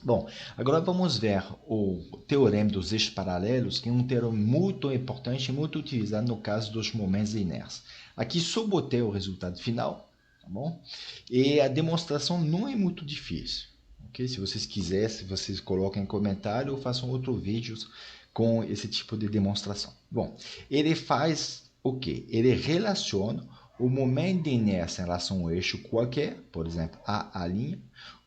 Bom, agora vamos ver o teorema dos eixos paralelos, que é um teorema muito importante e muito utilizado no caso dos momentos de inércia. Aqui só botei o resultado final, tá bom? E a demonstração não é muito difícil, ok? Se vocês quiserem, vocês coloquem em comentário ou façam outro vídeo com esse tipo de demonstração. Bom, ele faz o quê? Ele relaciona o momento de inércia em relação a um eixo qualquer, por exemplo, a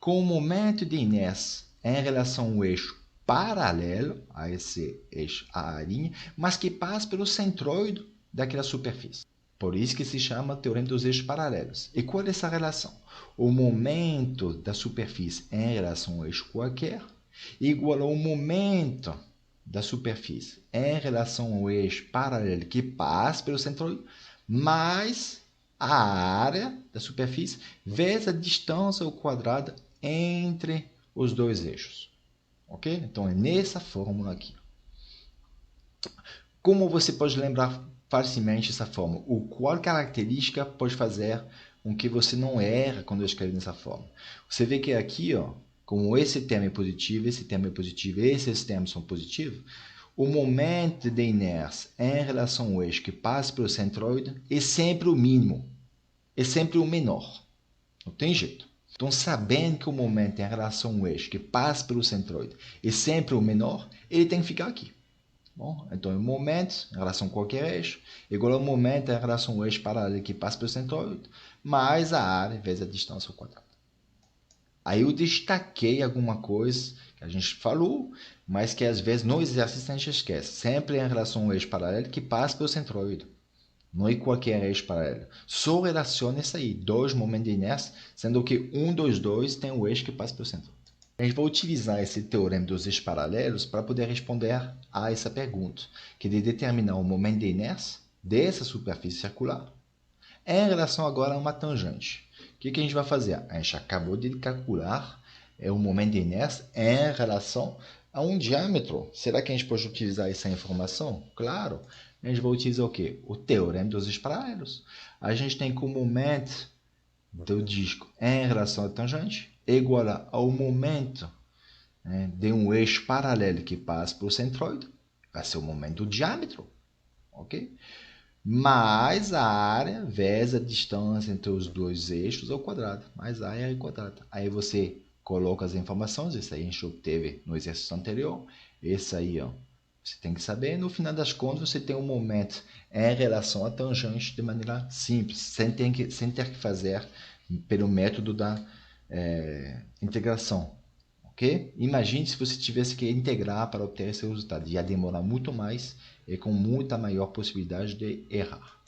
com o momento de inércia em relação ao eixo paralelo a esse eixo A', mas que passa pelo centroide daquela superfície. Por isso que se chama teorema dos eixos paralelos. E qual é essa relação? O momento da superfície em relação ao eixo qualquer igual ao momento da superfície em relação ao eixo paralelo que passa pelo centroide, mais a área da superfície vezes a distância ao quadrado entre os dois eixos. Ok? Então é nessa fórmula aqui. Como você pode lembrar facilmente essa fórmula? Ou qual característica pode fazer com que você não erre quando escreve nessa forma? Você vê que aqui, ó, como esse termo é positivo, esse termo é positivo, esses termos são positivos, o momento de inércia em relação ao eixo que passa pelo centroide é sempre o mínimo, é sempre o menor. Não tem jeito. Então, sabendo que o momento em relação ao eixo que passa pelo centroide é sempre o menor, ele tem que ficar aqui. Bom, então, o momento em relação a qualquer eixo é igual ao momento em relação ao eixo paralelo que passa pelo centroide, mais a área vezes a distância ao quadrado. Aí eu destaquei alguma coisa que a gente falou, mas que às vezes no exercício a gente esquece. Sempre em relação ao eixo paralelo que passa pelo centroide. Não é qualquer eixo paralelo. Só relaciona isso aí, dois momentos de inércia, sendo que um dos dois tem o eixo que passa pelo centro. A gente vai utilizar esse teorema dos eixos paralelos para poder responder a essa pergunta, que é de determinar o momento de inércia dessa superfície circular em relação agora a uma tangente. O que a gente vai fazer? A gente acabou de calcular o momento de inércia em relação a um diâmetro. Será que a gente pode utilizar essa informação? Claro. A gente vai utilizar o quê? O teorema dos eixos paralelos. A gente tem que o momento do disco em relação à tangente é igual ao momento, né, de um eixo paralelo que passa por centroide. Vai ser o momento do diâmetro. Ok? Mais a área vezes a distância entre os dois eixos ao quadrado, mais a área ao quadrado. Aí você coloca as informações, isso aí a gente obteve no exercício anterior, esse aí, ó, você tem que saber. No final das contas, você tem um momento em relação à tangente de maneira simples, sem ter que fazer pelo método da integração. Ok? Imagine se você tivesse que integrar para obter esse resultado. Ia demorar muito mais e com muita maior possibilidade de errar.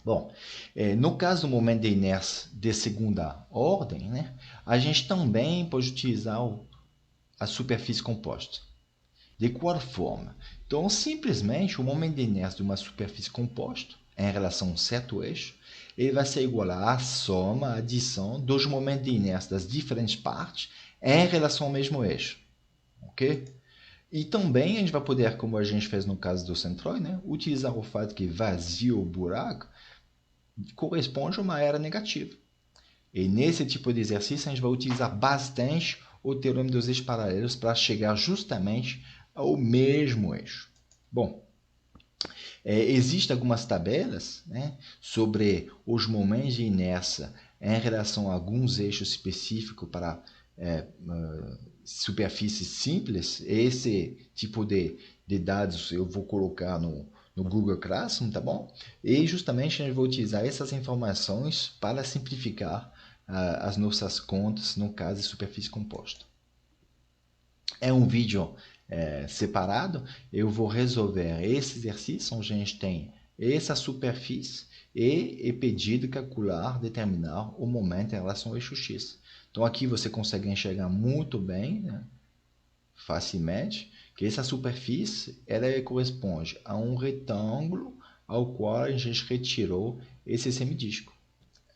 Bom, no caso do momento de inércia de segunda ordem, né, a gente também pode utilizar a superfície composta. De qual forma? Então, simplesmente, o momento de inércia de uma superfície composta em relação a um certo eixo, ele vai ser igual à soma, à adição dos momentos de inércia das diferentes partes em relação ao mesmo eixo. Ok? E também a gente vai poder, como a gente fez no caso do centroide, né, utilizar o fato que vazio ou buraco corresponde a uma área negativa. E nesse tipo de exercício a gente vai utilizar bastante o teorema dos eixos paralelos para chegar justamente ao mesmo eixo. Bom, existem algumas tabelas, né, sobre os momentos de inércia em relação a alguns eixos específicos para superfícies simples. Esse tipo de dados eu vou colocar no Google Classroom, tá bom? E justamente a gente vai utilizar essas informações para simplificar as nossas contas no caso de superfície composta. É um vídeo separado, eu vou resolver esse exercício onde a gente tem essa superfície e é pedido calcular, determinar o momento em relação ao eixo X. Então aqui você consegue enxergar muito bem, né, facilmente, que essa superfície ela corresponde a um retângulo ao qual a gente retirou esse semidisco.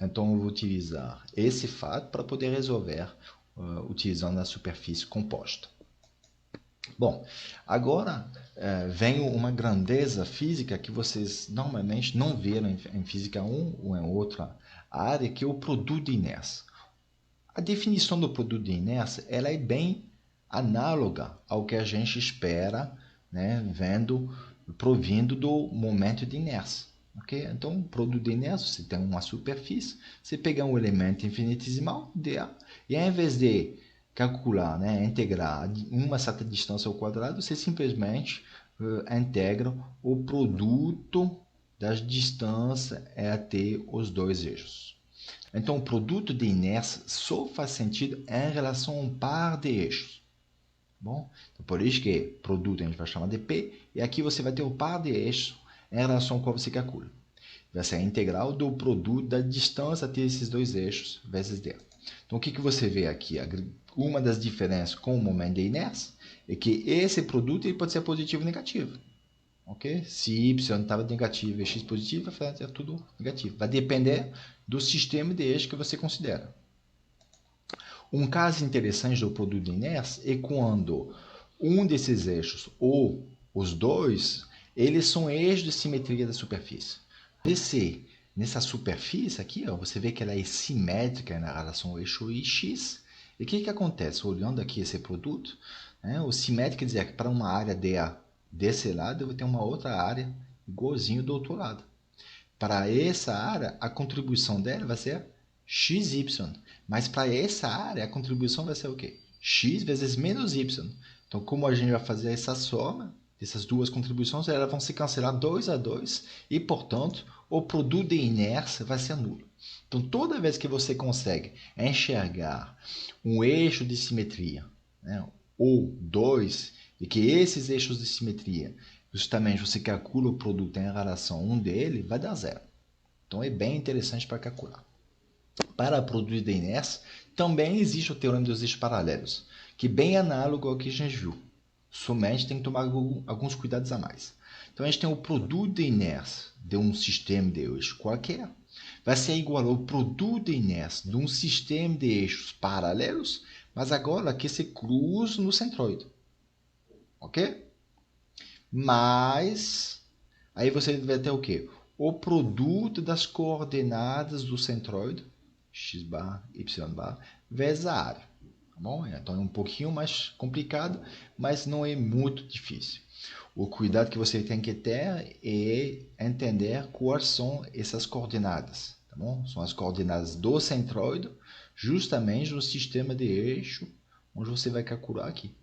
Então eu vou utilizar esse fato para poder resolver utilizando a superfície composta. Bom, agora vem uma grandeza física que vocês normalmente não viram em física 1 ou em outra área, que é o produto de inércia. A definição do produto de inércia ela é bem análoga ao que a gente espera, né, provindo do momento de inércia. Okay? Então, o produto de inércia, você tem uma superfície, você pega um elemento infinitesimal, dA, e ao invés de calcular, né, integrar uma certa distância ao quadrado, você simplesmente integra o produto das distâncias até os dois eixos. Então, o produto de inércia só faz sentido em relação a um par de eixos. Bom, então, por isso que produto a gente vai chamar de P, e aqui você vai ter o par de eixos em relação ao qual você calcula. Vai ser a integral do produto da distância até esses dois eixos vezes D. Então, o que você vê aqui? Uma das diferenças com o momento de inércia é que esse produto ele pode ser positivo ou negativo. Okay? Se y estava negativo e x positivo, vai ser tudo negativo. Vai depender do sistema de eixo que você considera. Um caso interessante do produto de inércia é quando um desses eixos ou os dois, eles são eixos de simetria da superfície. Nessa superfície aqui, ó, você vê que ela é simétrica na relação ao eixo x. E o que acontece? Olhando aqui esse produto, né, o simétrico quer dizer que para uma área dA desse lado, eu vou ter uma outra área igualzinho do outro lado. Para essa área, a contribuição dela vai ser xy. Mas para essa área, a contribuição vai ser o quê? X vezes menos y. Então, como a gente vai fazer essa soma dessas duas contribuições, elas vão se cancelar 2 a 2 e, portanto, o produto de inércia vai ser nulo. Então, toda vez que você consegue enxergar um eixo de simetria, né, ou dois, e que esses eixos de simetria, justamente você calcula o produto em relação a um dele, vai dar zero. Então, é bem interessante para calcular. Para produto de inércia, também existe o teorema dos eixos paralelos, que é bem análogo ao que a gente viu. Somente tem que tomar alguns cuidados a mais. Então, a gente tem o produto de inércia de um sistema de eixo qualquer, vai ser igual ao produto de inércia de um sistema de eixos paralelos, mas agora que se cruzam no centroide. Ok? Mas, aí você vai ter o quê? O produto das coordenadas do centroide, x bar, y bar, vezes a área. Tá bom? Então é um pouquinho mais complicado, mas não é muito difícil. O cuidado que você tem que ter é entender quais são essas coordenadas. Tá bom? São as coordenadas do centroide, justamente no sistema de eixo, onde você vai calcular aqui.